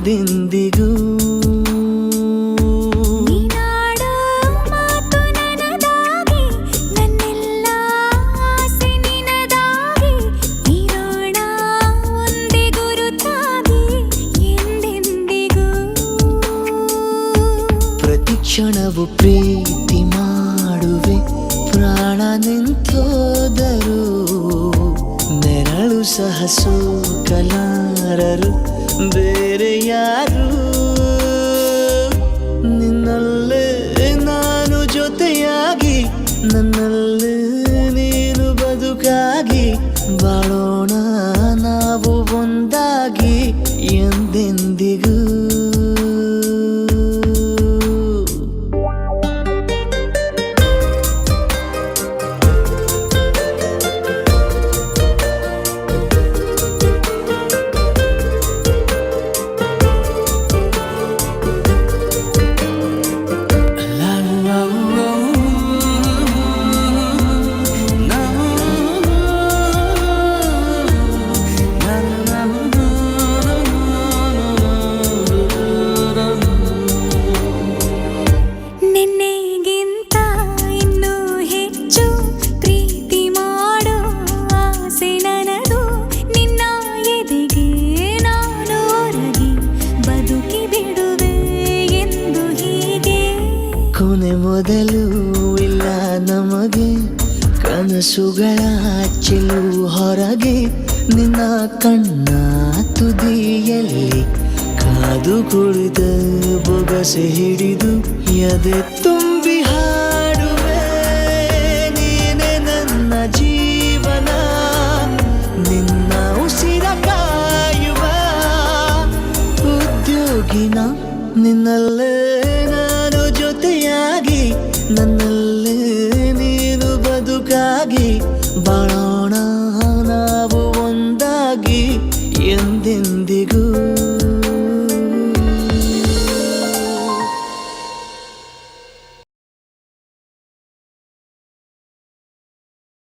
ಎಂದೆಂದಿಗೂ. ಕ್ಷಣವು ಪ್ರೀತಿ ಮಾಡುವೆ ಪ್ರಾಣ ನಿಂತೋದರು, ನೆರಳು ಸಹ ಸೋಕಲಾರರು ಬೇರೆ ಯಾರು. ನಿನ್ನಲ್ಲೇ ನಾನು ಜೊತೆಯಾಗಿ, ನನ್ನಲ್ಲೇ ನೀನು ಬದುಕಾಗಿ, ಬಾಳೋಣ ನಾವು ಒಂದಾಗಿ ಎಂದೆಂದಿಗೂ. ಕೊನೆ ಮೊದಲು ಇಲ್ಲ ನಮಗೆ, ಕನಸುಗಳ ಚೆಲ್ಲು ಹೊರಗೆ, ನಿನ್ನ ಕಣ್ಣ ತುದಿಯಲ್ಲಿ ಕಾದು ಕುಳಿತ ಬೊಗಸೆ ಹಿಡಿದು ಎದೆ ತುಂಬಿ ಹಾಡುವೆ. ನೀನೆ ನನ್ನ ಜೀವನ, ನಿನ್ನ ಉಸಿರ ಕಾಯುವ ಉದ್ಯೋಗಿನ, ನಿನ್ನಲ್ಲೇ ನಾನು ಜೊತೆಯಾಗಿ, ನನ್ನಲ್ಲೇ ನೀನು ಬದುಕಾಗಿ, ಬಾಳೋಣ ನಾವು ಒಂದಾಗಿ ಎಂದೆಂದಿಗೂ.